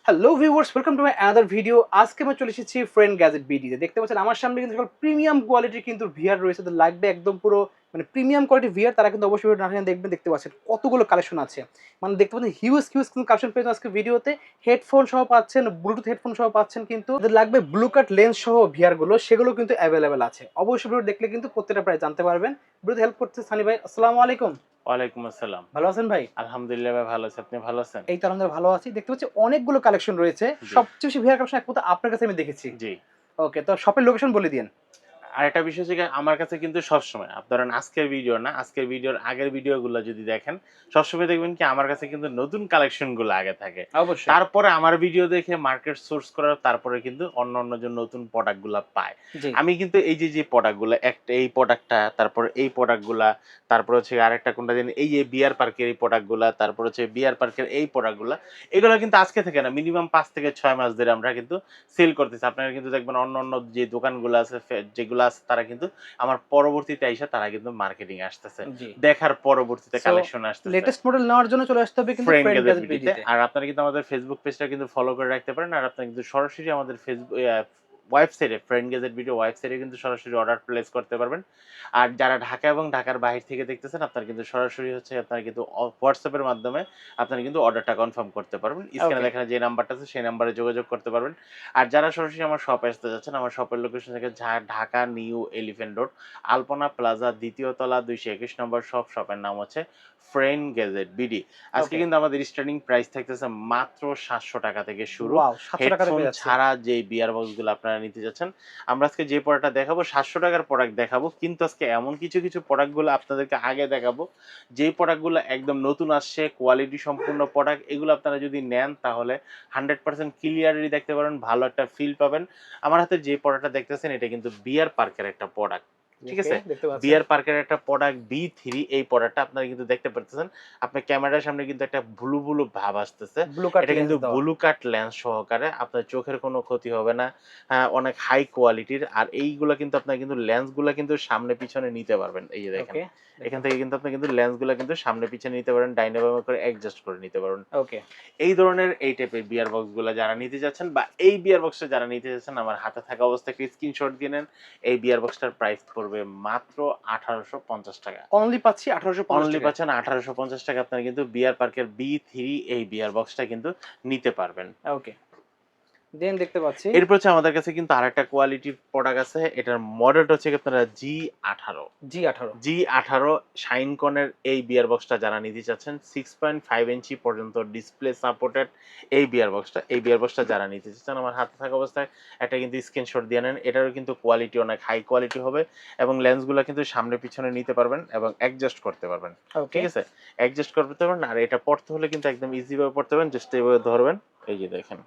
Hello viewers, welcome to my another video. আজকে আমি চলে এসেছি ফ্রেন্ড গ্যাজেট বিডিতে। দেখতে পাচ্ছেন আমার সামনে কিন্তু সকল প্রিমিয়াম কোয়ালিটির কিন্তু ভিআর রয়েছে। তো লাগবে একদম পুরো মানে প্রিমিয়াম কোয়ালিটির ভিআর, তারা কিন্তু অবশ্যই ভিডিও না টেনে দেখবেন। দেখতে পাচ্ছেন কতগুলো কালেকশন আছে, মানে দেখতে পাচ্ছেন হিউজ হিউজ কিন্তু কালেকশন পেয়েছেন আজকে ভিডিওতে। হেডফোন সহ পাচ্ছেন, ব্লুটুথ হেডফোন সহ পাচ্ছেন, কিন্তু যাদের লাগবে ব্লু কাট লেন্স সহ ভিআর গুলো, সেগুলো কিন্তু অ্যাভেলেবেল আছে। অবশ্যই ভিডিও দেখলে কিন্তু প্রত্যেকটা প্রাইস জানতে পারবেন। ভিডিওতে হেল্প করতে সানি ভাই, আসসালামু আলাইকুম। ওয়ালাইকুম আসসালাম। ভালো আছেন ভাই? আলহামদুলিল্লাহ ভাই ভালো আছি। আপনি ভালো আছেন? এই তো আলহামদুলিল্লাহ ভালো আছি। দেখতে পাচ্ছি অনেকগুলো কালেকশন রয়েছে। জি, সবচেয়ে বেশি ভিআর কালেকশন একমাত্র আপনার কাছে আমি দেখেছি। জি। ওকে, তো শপের লোকেশন বলে দিয়েন। আরেকটা বিষয় হচ্ছে গিয়ে আমার কাছে কিন্তু সবসময় ধরেন আজকের ভিডিও না, আজকের ভিডিওর আগের ভিডিওগুলো যদি দেখেন, সবসময় দেখবেন কি আমার কাছে কিন্তু নতুন কালেকশন গুলো আগে থাকে। অবশ্যই। তারপরে আমার ভিডিও দেখে মার্কেট সোর্স করার তারপরে কিন্তু অন্য যে নতুন প্রোডাক্ট গুলা পায়। জি। আমি কিন্তু এই যে প্রোডাক্ট গুলা একটা এই প্রোডাক্টটা, তারপর এই প্রোডাক্ট গুলা, তারপর হচ্ছে আরেকটা কোনটা জানি এই যে বিয়ার পার্কের এই প্রোডাক্ট গুলা, তারপর হচ্ছে বিয়ার পার্কের এই প্রোডাক্ট গুলা, এগুলো কিন্তু আজকে থেকে না মিনিমাম ৫ থেকে ৬ মাস ধরে আমরা কিন্তু সেল করতেছি। আপনারা কিন্তু দেখবেন অন্য যে দোকানগুলো আছে যেগুলো আছে তারা কিন্তু আমার পরবর্তীতে আইসা তারা কিন্তু মার্কেটিং এ আসতেছে। জি। দেখার পরবর্তীতে সো কালেকশন আসতেছে। লেটেস্ট মডেল নেওয়ার জন্য চলে আসতে হবে কিন্তু ফ্রেন্ড ফ্রেন্ড গ্যাজেট গ্যাজেট বিডিতে। বিডিতে। আর আপনারা কিন্তু আমাদের ফেসবুক পেজটা কিন্তু ফলো করে রাখতে পারেন। আর আপনারা কিন্তু সরাসরি আমাদের ওয়েবসাইটে ফ্রেন্ড গ্যাজেট ভিডিও ওয়েবসাইটে কিন্তু সরাসরি অর্ডার প্লেস করতে পারবেন। আর যারা ঢাকা এবং ঢাকার বাহির থেকে দেখতেছেন আপনারা কিন্তু সরাসরি হচ্ছে আপনারা কিন্তু WhatsApp এর মাধ্যমে আপনারা কিন্তু অর্ডারটা কনফার্ম করতে পারবেন। স্ক্রিনে ওকে। দেখেন যে নাম্বারটা আছে সেই নাম্বারে যোগাযোগ করতে পারবেন। আর যারা সরাসরি আমার শপে আসতে যাচ্ছেন, আমার শপের লোকেশন থেকে ঢাকা নিউ এলিফ্যান্ট রোড, আলপনা প্লাজা ২য় তলা ২২১ নম্বর শপ। শপের নাম হচ্ছে ফ্রেন্ড গ্যাজেট বিডি। আজকে ওকে। কিন্তু আমাদের স্টার্টিং প্রাইস থাকতেছে মাত্র ৳৭০০ থেকে শুরু। ওয়াও! ৳৭০০ তে হেডফোন পেয়ে যাচ্ছি। ছাড়া যে বিয়ার বক্স গুলো আপনারা নিতে যাচ্ছেন, আমরা আজকে যে প্রোডাক্টটা দেখাবো ৳৭০০ র প্রোডাক্ট দেখাবো। কিন্তু আজকে এমন কিছু প্রোডাক্ট গুলো আপনাদেরকে আগে দেখাবো, যেই প্রোডাক্ট গুলো একদম নতুন আসছে, কোয়ালিটি সম্পূর্ণ প্রোডাক্ট। এগুলো আপনারা যদি নেন তাহলে 100% ক্লিয়ারলি দেখতে পারবেন, ভালো একটা ফিল পাবেন। আমার হাতে যে প্রোডাক্টটা দেখতেছেন এটা কিন্তু বিয়ার পার্কের একটা প্রোডাক্ট। ঠিক ওকে, আছে? দেখতে পাচ্ছি। বিয়ার পার্কের একটা প্রোডাক্ট B3 এই প্রোডাক্টটা আপনারা কিন্তু দেখতে পারতেছেন। আপনার ক্যামেরার সামনে কিন্তু একটা ব্লু ভাব আসতেছে। ব্লু কাট এটা লেন্স কিন্তু দেওয়া। ব্লু কাট লেন্স সহকারে আপনার চোখের কোনো ক্ষতি হবে না। অনেক হাই কোয়ালিটির। আর এইগুলা কিন্তু আপনার কিন্তু লেন্সগুলা কিন্তু সামনে পিছনে নিতে পারবেন। এই যে দেখেন। ওকে, দেখতে এখান থেকে কিন্তু আপনি কিন্তু লেন্সগুলা কিন্তু সামনে পিছনে নিতে পারেন, ডাইনে বামে করে অ্যাডজাস্ট করে নিতে পারবেন। ওকে। এই ধরনের এই টাইপের বিয়ার বক্স গুলা যারা নিতে যাচ্ছেন বা এই বিয়ার বক্সটা যারা নিতে যাচ্ছেন আমার হাতে থাকা অবস্থায় একটা স্ক্রিনশট দিয়ে নেন। এই বিয়ার বক্সটার প্রাইস পড়বে মাত্র ৳১৮৫০। অনলি পাচ্ছি ৳১৮৫০ অনলি টাকায়। পাচ্ছেন ৳১৮৫০ আপনারা কিন্তু বিয়ার পার্কের B3 এই বিয়ার বক্সটা কিন্তু নিতে পারবেন। ওকে। দেন দেখতে পাচ্ছি। এরপর হচ্ছে আমাদের কাছে কিন্তু আরেকটা কোয়ালিটির প্রোডাক্ট আছে। এটার মডেলটা হচ্ছে গিয়ে আপনারা G18 জি18। G18 শাইনকনের এই বিয়ার বক্সটা যারা নিতে চাচ্ছেন 6.5 ইঞ্চি পর্যন্ত ডিসপ্লে সাপোর্টেড এই বিয়ার বক্সটা। এই বিয়ার বক্সটা যারা নিতে চাচ্ছেন আমার হাতে থাকা অবস্থায় একটা কিন্তু স্ক্রিনশট দিয়ে নেন। এটারও কিন্তু কোয়ালিটি অনেক হাই কোয়ালিটি হবে এবং লেন্সগুলা কিন্তু সামনে পিছনে নিতে পারবেন এবং অ্যাডজাস্ট করতে পারবেন। ওকে। ঠিক আছে? অ্যাডজাস্ট করতে পারবেন আর এটা পড়তে হলে কিন্তু একদম ইজি ভাবে পড়তে পারবেন। জাস্ট এভাবে ধরবেন। এই যে দেখেন।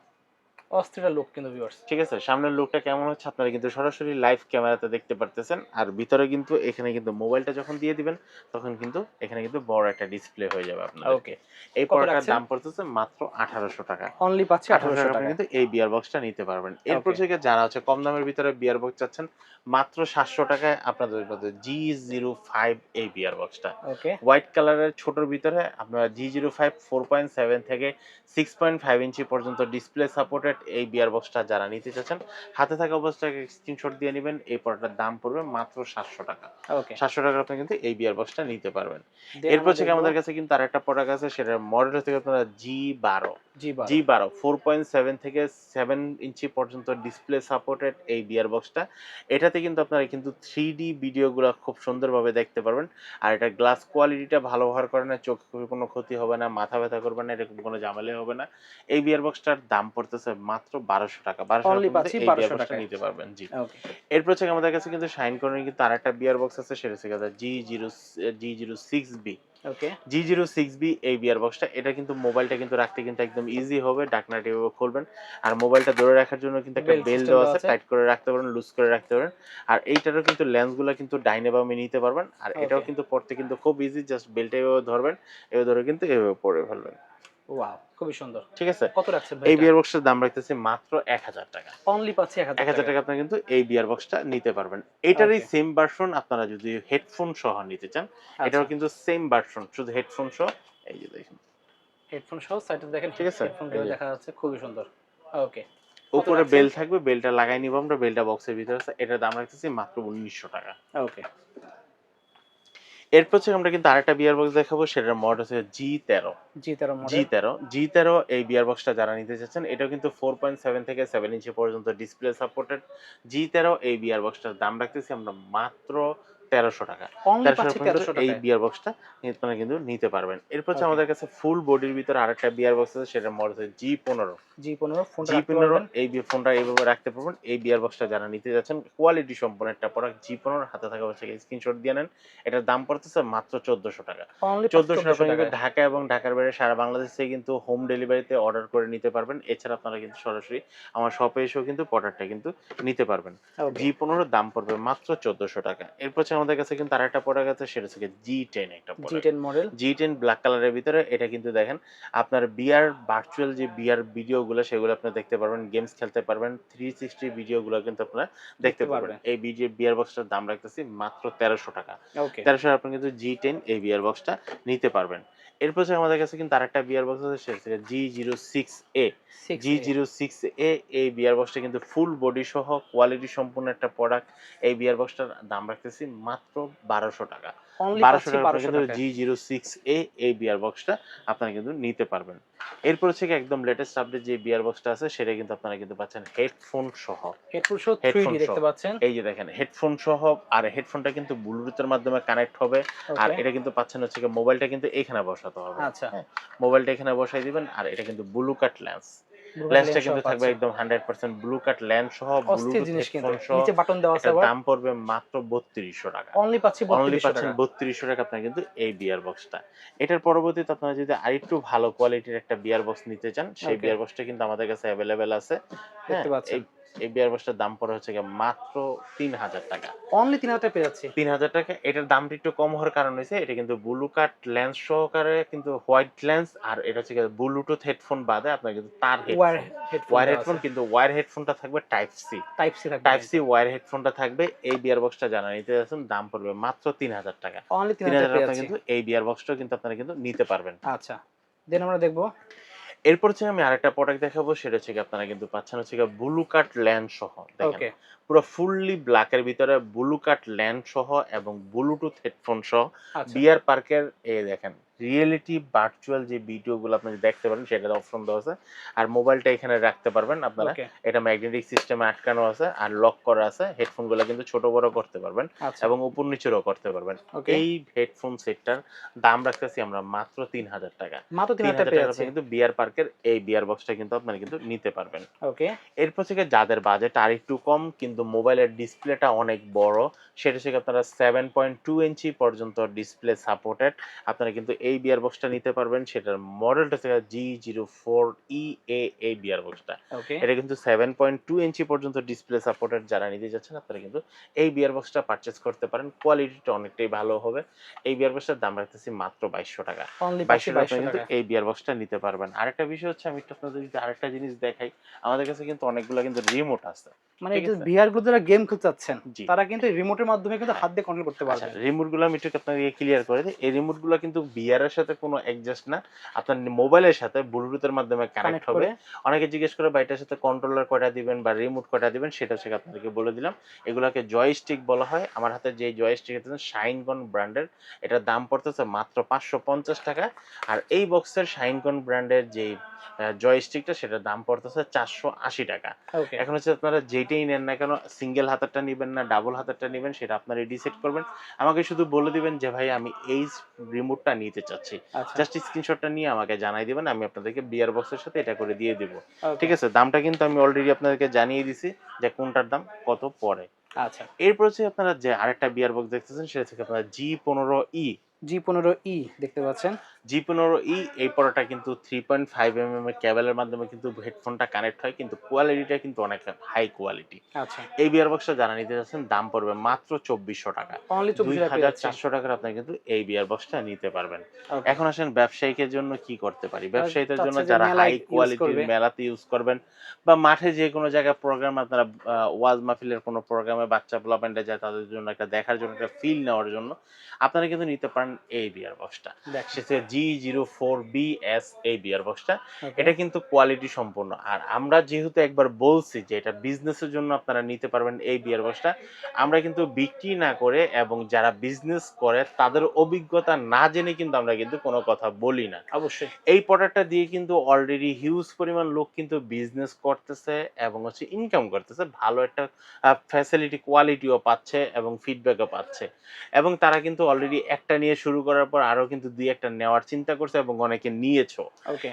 অস্থির লুক কিন্তু ভিউয়ার্স। ঠিক আছে? সামনের লুকটা কেমন হচ্ছে আপনারা কিন্তু সরাসরি লাইভ ক্যামেরাতে দেখতে পারতেছেন। আর ভিতরে কিন্তু এখানে কিন্তু মোবাইলটা যখন দিয়ে দিবেন, তখন কিন্তু এখানে কিন্তু বড় একটা ডিসপ্লে হয়ে যাবে আপনাদেরকে। ওকে। এই কত প্রোডাক্টটার রাখছেন? দাম পড়তেছে মাত্র ৳১৮০০। অনলি পাচ্ছি ৳১৮০০ ৳১৮০০ আপনি টাকায়। কিন্তু এই বিয়ার বক্সটা নিতে পারবেন। এরপর ওকে, থেকে যারা হচ্ছে কম দামের ভিতরে বিয়ার বক্স চাচ্ছেন, মাত্র ৳৭০০ য় আপনাদের জন্য G05 এই বিয়ার বক্সটা। ওকে, হোয়াইট কালারের ছোটর ভিতরে আপনারা G05 4.7 থেকে 6.5 ইঞ্চি পর্যন্ত ডিসপ্লে সাপোর্টেড এই বিয়ার বক্সটা যারা নিতে চাচ্ছেন, হাতে থাকা অবস্থায় স্ক্রিনশট দিয়ে নিবেন। এই প্রোডাক্টটার দাম পড়বে মাত্র ৳৭০০। ওকে। ৳৭০০ আপনি কিন্তু এই বিয়ার বক্সটা নিতে পারবেন। দেন এরপর আমরা থেকে দেখব আমাদের কাছে কিন্তু আরেকটা প্রোডাক্ট আছে সেটার মডেল হচ্ছে আপনারা G12 জি12। G12 4.7 থেকে 7 ইঞ্চি পর্যন্ত ডিসপ্লে সাপোর্টেড এই বিয়ার বক্সটা। এটাতে কিন্তু আপনারা কিন্তু 3D ভিডিওগুলা খুব সুন্দরভাবে দেখতে পারবেন। আর এটা গ্লাস কোয়ালিটিটা ভালো হওয়ার কারণে চোখের কোনো ক্ষতি হবে না, মাথা ব্যথা করবে না, এরকম কোনো ঝামেলাই হবে না। এই বিয়ার বক্সটার দাম পড়তেছে মাত্র ৳১২০০। ৳১২০০ অনলি মধ্যে পাচ্ছি এই বিয়ার ৳১২০০ বক্সটা টাকায়। নিতে পারবেন। জি। ওকে, এরপর হচ্ছে আমাদের কাছে কিন্তু শাইন কর্নের কিন্তু আরেকটা বিয়ার বক্স আছে সেটা হচ্ছে গিয়ে G06B ওকে, G06B এই বিয়ার বক্সটা। এটা কিন্তু মোবাইলটা কিন্তু রাখতে কিন্তু একদম ইজি হবে। ঢাকনাটা এভাবে খুলবেন। আর মোবাইলটা ধরে রাখার জন্য কিন্তু একটা বেল্ট বেল্ট সিস্টেম দেওয়া দেওয়া আছে। আছে। টাইট করে রাখতে পারেন, লুজ করে রাখতে পারেন। আর এইটারও কিন্তু লেন্সগুলা কিন্তু ডাইনে বামে নিতে পারবেন। আর এটাও ওকে, কিন্তু পড়তে কিন্তু খুব ইজি। জাস্ট বেল্টটা এভাবে ধরবেন। এভাবে ধরে কিন্তু এভাবে পরে ফেলবেন। ওয়াও! খুবই সুন্দর। ঠিক আছে? কত রাখছেন ভাই এই এটা? বিয়ার বক্সটার দাম রাখতেছি মাত্র ৳১,০০০। অনলি পাচ্ছি ৳১,০০০ ৳১,০০০ টাকায়। আপনারা কিন্তু এই বিয়ার বক্সটা নিতে পারবেন। এটারই ওকে, সেম ভার্সন আপনারা যদি হেডফোন সহ নিতে চান, আচ্ছা। এটাও কিন্তু সেম ভার্সন শুধু হেডফোন সহ এই যে দেখেন। হেডফোন সহ সাইডে দেখেন ঠিক আছে, হেডফোন এই গুলো যে দেখা যাচ্ছে, খুবই সুন্দর। ওকে, কত উপরে রাখছেন? বেল থাকবে, বেলটা লাগাই নিব আমরা, বেলটা বক্সের ভিতরে আছে, এটার দাম রাখতেছি মাত্র 1900 টাকা। ওকে, এরপর থেকে আমরা কিন্তু আরেকটা বিয়ার বক্স দেখাবো, সেটার মডেল হচ্ছে G13। G13 model. জি তেরো এই বিয়ার বক্সটা যারা নিতে চাচ্ছেন, এটাও কিন্তু 4.7 থেকে 7 ইঞ্চি পর্যন্ত ডিসপ্লে সাপোর্টেড। G13 এই বিয়ার বক্সটার দাম রাখতেছি আমরা মাত্র 1300 টাকা। অনলি 1300 পাচ্ছি টাকা কিন্তু 1300 এই টাকায়। বিয়ার বক্সটা আপনারা কিন্তু নিতে পারবেন। এরপর হচ্ছে ওকে, আমাদের কাছে ফুল বডির ভিতরে আরেকটা বিয়ার বক্স আছে, সেটার মডেল হচ্ছে G15। G15 ফোনটা রাখতে G15 পারবেন। এই ফোনটা এইভাবে রাখতে পারবেন। এই বিয়ার বক্সটা যারা নিতে যাচ্ছেন, কোয়ালিটি সম্পন্ন একটা প্রোডাক্ট G15 হাতে থাকা হচ্ছে, স্ক্রিনশট দিয়ে নেন। এটার দাম পড়তেছে মাত্র 1400 টাকা। অনলি পাচ্ছি 1400 টাকা 1400 কিন্তু টাকায়। ঢাকা এবং ঢাকার বাইরে সারা বাংলাদেশ থেকে কিন্তু হোম ডেলিভারিতে অর্ডার করে নিতে পারবেন। এছাড়া আপনারা কিন্তু সরাসরি আমার শপে এসেও কিন্তু প্রোডাক্টটা কিন্তু নিতে পারবেন। ওকে, G15 দাম পড়বে মাত্র 1400 টাকা। এরপর হচ্ছে আমাদের কাছে কিন্তু আরেকটা প্রোডাক্ট আছে, সেটা হচ্ছে G10 একটা product. G10 model. G10 black কালারের ভিতরে, এটা কিন্তু দেখেন আপনার বিয়ার ভার্চুয়াল যে বিয়ার ভিডিওগুলো সেগুলো আপনি দেখতে পারবেন, গেমস খেলতে পারবেন, 360 ভিডিওগুলো কিন্তু আপনারা দেখতে দেখতে পারবেন। পারবেন। এই বিয়ার বক্সটার দাম রাখতেছি মাত্র 1300 টাকা। ওকে, 1300 আপনি কিন্তু G10 এই বিয়ার বক্সটা নিতে পারবেন। এরপর হচ্ছে আমাদের কাছে কিন্তু আরেকটা বিয়ার বক্স আছে, সেটা হচ্ছে G06A। 6A। G06A এই বিয়ার বক্সটা কিন্তু ফুল বডি সহ কোয়ালিটি সম্পূর্ণ একটা প্রোডাক্ট। এই বিয়ার বক্সটার দাম রাখতেছি মাত্র 1200 টাকা। অনলি 1200 পাচ্ছি টাকা আপনারা 1200 কিন্তু টাকায়। G06A এই বিয়ার বক্সটা আপনারা কিন্তু নিতে পারবেন। এরপর হচ্ছে কি একদম লেটেস্ট আপডেট যে বিয়ার বক্সটা আছে, সেটা কিন্তু আপনারা কিন্তু পাচ্ছেন হেডফোন সহ। হেডফোন সহ 3D হেডফোন সহ। দেখতে পাচ্ছেন। এই যে দেখেন হেডফোন সহ, আর হেডফোনটা কিন্তু ব্লুটুথের মাধ্যমে কানেক্ট হবে। আর ওকে, এটা কিন্তু পাচ্ছেন হচ্ছে গিয়ে মোবাইলটা কিন্তু এখানে বসাতে হবে। আচ্ছা, হ্যাঁ? মোবাইলটা এখানে বসাই দিবেন, আর এটা কিন্তু ব্লু কাট লেন্স। ব্লুটুথ লেন্সটা লেন্স সহ কিন্তু থাকবে পাচ্ছি। একদম 100% ব্লু কাট লেন্স সহ, অস্থির ব্লুটুথ জিনিস কিন্তু। হেডফোন সহ। নিচে বাটন দেওয়া আছে এটার আবার। দাম পড়বে মাত্র 3200 টাকা। অনলি পাচ্ছি অনলি 3200 পাচ্ছেন টাকা। 3200 টাকা আপনারা কিন্তু এই বিয়ার বক্সটা। এটার পরবর্তীতে আপনারা যদি আরেকটু ভালো কোয়ালিটির একটা বিয়ার বক্স নিতে চান, সেই ওকে, বিয়ার বক্সটা কিন্তু আমাদের কাছে এভেলেবেল আছে। হ্যাঁ? দেখতে পাচ্ছেন। এই এই বিয়ার বক্সটার দাম পড়ে হচ্ছে গিয়ে মাত্র 3000 টাকা। অনলি 3000 টাকায় পেয়ে যাচ্ছি। 3000 টাকা। এটার দামটা একটু কম হওয়ার কারণ হইছে, এটা কিন্তু ব্লু কাট লেন্স সহকারে কিন্তু হোয়াইট লেন্স, আর এটা হচ্ছে গিয়ে ব্লুটুথ হেডফোন বাদে আপনার কিন্তু তার ওয়্যার হেডফোন। হেডফোন ওয়্যার দেওয়া হেডফোন, আছে। কিন্তু ওয়্যার হেডফোনটা থাকবে টাইপ সি। টাইপ সি থাকবে টাইপ সি কিন্তু। ওয়্যার হেডফোনটা থাকবে। এই বিয়ার বক্সটা যারা নিতে যাচ্ছেন, দাম পড়বে মাত্র 3000 টাকা। অনলি 3000 টাকায় 3000 পেয়ে আপনারা যাচ্ছি। কিন্তু এই বিয়ার বক্সটাও কিন্তু আপনারা কিন্তু নিতে পারবেন। আচ্ছা। দেন আমরা দেখব। এরপর হচ্ছে আমি আরেকটা প্রোডাক্ট দেখাবো, সেটা হচ্ছে গিয়ে আপনারা কিন্তু পাচ্ছেন হচ্ছে গিয়ে ব্লু কাট ল্যান্ড সহ। দেখেন ওকে, পুরো ফুললি ব্ল্যাকের ভিতরে ব্লু কাট ল্যান্ড সহ এবং ব্লুটুথ হেডফোন সহ আচ্ছা, বিয়ার পার্কের দেখেন রিয়েলিটি ভার্চুয়াল যে ভিডিওগুলো আপনি দেখতে পারেন, সেটার অপশন দেওয়া আছে। আর মোবাইলটা এখানে রাখতে পারবেন আপনারা। ওকে, এটা ম্যাগনেটিক সিস্টেমে আটকানো আছে আর লক করা আছে। হেডফোনগুলো কিন্তু ছোট বড় করতে পারবেন আচ্ছা, এবং উপর নিচেরও করতে পারবেন। ওকে। এই হেডফোন সেটটার দাম রাখতেছি আমরা মাত্র 3000 টাকা। মাত্র 3000 টাকায় 3000 পেয়ে টাকা যাচ্ছি। আপনি কিন্তু বিয়ার পার্কের এই বিয়ার বক্সটা কিন্তু আপনারা কিন্তু নিতে পারবেন। ওকে, এরপর থেকে যাদের বাজেট আরেকটু কম কিন্তু মোবাইলের ডিসপ্লেটা অনেক বড়, সেটা থেকে আপনারা 7.2 ইঞ্চি পর্যন্ত ডিসপ্লে সাপোর্টেড আপনারা কিন্তু এই বিয়ার বক্সটা নিতে পারবেন। সেটার মডেলটা থেকে G04EA এই বিয়ার বক্সটা। ওকে। এটা কিন্তু 7.2 ইঞ্চি পর্যন্ত ডিসপ্লে সাপোর্টেড যারা নিতে যাচ্ছেন, আপনারা কিন্তু এই বিয়ার বক্সটা পারচেজ করতে পারেন। কোয়ালিটিটা অনেকটাই ভালো হবে। এই বিয়ার বক্সটার দাম রাখতেছি মাত্র 2200 টাকা। অনলি পাচ্ছি 2200 টাকা আপনি 2200 কিন্তু টাকায়। এই বিয়ার বক্সটা নিতে পারবেন। আরেকটা বিষয় হচ্ছে, আমি একটু আপনাদের যদি আরেকটা জিনিস দেখাই, আমাদের কাছে কিন্তু অনেকগুলা কিন্তু রিমোট আছে। মানে ঠিক এই যে আছে? ভিআর গুলো যারা গেম খেলতে চাচ্ছেন, জি। তারা কিন্তু এই রিমোটের মাধ্যমে কিন্তু হ্যাঁ। হাত দিয়ে কন্ট্রোল করতে আচ্ছা, পারবে। রিমোটগুলো আমি একটু আপনাকে ক্লিয়ার করে দিই। এই রিমোটগুলো কিন্তু VR এর সাথে কোনো অ্যাডজাস্ট না। আপনার মোবাইলের সাথে ব্লুটুথের মাধ্যমে কানেক্ট কানেক্ট হবে। করে। অনেকে জিজ্ঞেস করে ভাই এটার সাথে কন্ট্রোলার কয়টা দিবেন বা রিমোট কয়টা দিবেন, সেটা হচ্ছে আপনাদেরকে বলে দিলাম। এগুলাকে জয়স্টিক বলা হয়। আমার হাতে যে জয়স্টিক আছে শাইনকন ব্র্যান্ডের, এটার দাম পড়তেছে মাত্র 550 টাকা। আর এই বক্সের শাইনকন ব্র্যান্ডের যেই জয়স্টিকটা, সেটার দাম পড়তেছে 480 টাকা। ওকে, এখন হচ্ছে আপনারা যেটাই নেন না কেন, সিঙ্গেল হাতেরটা নিবেন না ডাবল হাতেরটা নিবেন, সেটা আপনারাই ডিসাইড করবেন। আমাকে শুধু বলে দিবেন যে ভাই আমি এই রিমোটটা নিতে চাচ্ছি। আচ্ছা, জাস্ট স্ক্রিনশটটা নিয়ে আমাকে জানাই দিবেন, আমি আপনাদেরকে বিয়ার বক্সের সাথে এটা করে দিয়ে দিব। ওকে, ঠিক আছে? দামটা কিন্তু আমি অলরেডি আপনাদেরকে জানিয়ে দিছি যে কোনটার দাম কত পড়ে। আচ্ছা। এরপর হচ্ছে আপনারা যে আরেকটা বিয়ার বক্স দেখতেছেন, সেটা হচ্ছে আপনারা G15E। G15E দেখতে পাচ্ছেন। G15E এই পড়াটা কিন্তু 3.5 এর কেবলের মাধ্যমে কিন্তু হেডফোনটা কানেক্ট হয়, কিন্তু কোয়ালিটিটা কিন্তু অনেক হাই কোয়ালিটি। আচ্ছা, এই বিয়ার বক্সটা যারা নিতে যাচ্ছেন, দাম পড়বে মাত্র 2400 টাকা। অনলি 2400 টাকায় পেয়ে যাচ্ছি। 2400 টাকার আপনি কিন্তু এই বিয়ার বক্সটা নিতে পারবেন। ওকে। এখন আসেন ব্যবসায়িকের জন্য কি করতে পারি। তারা ব্যবসায়ীদের জন্য চাচ্ছে যে যারা হাই মেলায় ইউজ কোয়ালিটির করবে। মেলাতে ইউজ করবেন বা মাঠে যে কোনো জায়গায় প্রোগ্রাম আপনারা ওয়াজ মাহফিলের কোনো প্রোগ্রামে বাচ্চা পোলাপানরা যায়, তাদের জন্য একটা দেখার জন্য, একটা ফিল নেওয়ার জন্য আপনারা কিন্তু নিতে পারেন পারেন এই বিয়ার বক্সটা। দেখ সেটা G04BS এই বিয়ার বক্সটা। ওকে এটা কিন্তু কোয়ালিটি সম্পূর্ণ। আর আমরা যেহেতু একবার বলছি যে এটা বিজনেসের জন্য আপনারা নিতে পারবেন এই বিয়ার বক্সটা, আমরা কিন্তু বিক্রি না করে এবং যারা বিজনেস করে তাদের অভিজ্ঞতা না জেনে কিন্তু আমরা কিন্তু কোনো কথা বলি না। অবশ্যই এই প্রোডাক্টটা দিয়ে কিন্তু অলরেডি হিউজ পরিমাণ লোক কিন্তু বিজনেস করতেছে এবং হচ্ছে ইনকাম করতেছে। ভালো একটা ফ্যাসিলিটি কোয়ালিটিও পাচ্ছে এবং ফিডব্যাকও পাচ্ছে। এবং তারা কিন্তু অলরেডি একটা নিয়ে শুরু করার পর আরো কিন্তু ২-১ টা নেওয়ার চিন্তা করছে এবং অনেকে নিয়েছো। ওকে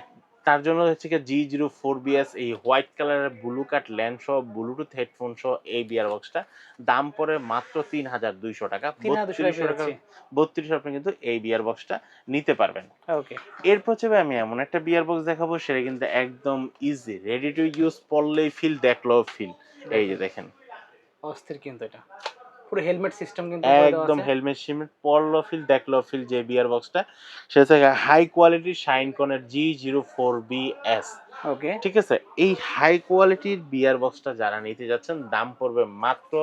তার জন্য হচ্ছে গিয়ে G04BS এই হোয়াইট কালারের ব্লু কাট ল্যান্ড সহ ব্লুটুথ হেডফোন সহ এই বিয়ার বক্সটা দাম পড়ে মাত্র ৩,২০০ টাকা। ৩,২০০ টাকা ৩২০০ টাকা পেয়ে ৩২ আপনি কিন্তু এই বিয়ার বক্সটা নিতে পারবেন। ওকে এরপর হচ্ছে ভাই আমি এমন একটা বিয়ার বক্স দেখাবো সেটা কিন্তু একদম ইজি, রেডি টু ইউজ, পড়লেই ফিল, দেখলেও ফিল। এই যে দেখেন অস্থির কিন্তু এটা পুরো হেলমেট সিস্টেম কিন্তু করে দেওয়া একদম আছে হেলমেট সিমেন্ট, পড়লো ফিল দেখলো ফিল যে বিয়ার বক্সটা সেটা থেকে হাই কোয়ালিটি শাইনকনের G04BS। ওকে ঠিক আছে, এই হাই কোয়ালিটির বিয়ার বক্সটা যারা নিতে যাচ্ছেন দাম পড়বে মাত্র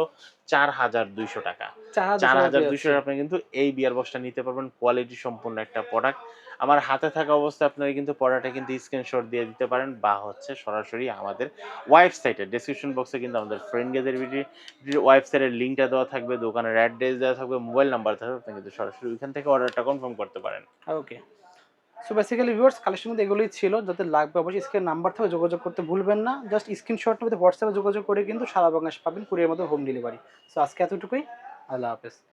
৪,২০০ টাকা। ৪,২০০ টাকা আপনি কিন্তু এই বিয়ার বক্সটা নিতে পারবেন। কোয়ালিটি সম্পূর্ণ একটা প্রোডাক্ট। আমার হাতে থাকা অবস্থায় আপনারা কিন্তু প্রোডাক্টটা কিন্তু স্ক্রিনশট দিয়ে দিতে পারেন বা হচ্ছে সরাসরি আমাদের ওয়েবসাইটে ডেসক্রিপশন বক্সে কিন্তু আমাদের ফ্রেন্ড গ্যাজেট ওয়েবসাইটের লিঙ্কটা দেওয়া থাকবে, দোকানের অ্যাড্রেস দেওয়া থাকবে, মোবাইল নাম্বার থাকবে, আপনি কিন্তু সরাসরি ওইখান থেকে অর্ডারটা কনফার্ম করতে পারেন। Okay so basically viewers collection কিন্তু এগুলোই ছিল, যাদের লাগবে অবশ্যই স্ক্রিন নাম্বার থেকে যোগাযোগ করতে ভুলবেন না। জাস্ট স্ক্রিনশট মধ্যে হোয়াটসঅ্যাপে যোগাযোগ করে কিন্তু সারা বাংলাদেশ পাবেন কুরিয়ার মধ্যে হোম ডেলিভারি। সো আজকে এতটুকুই, আল্লাহ হাফেজ।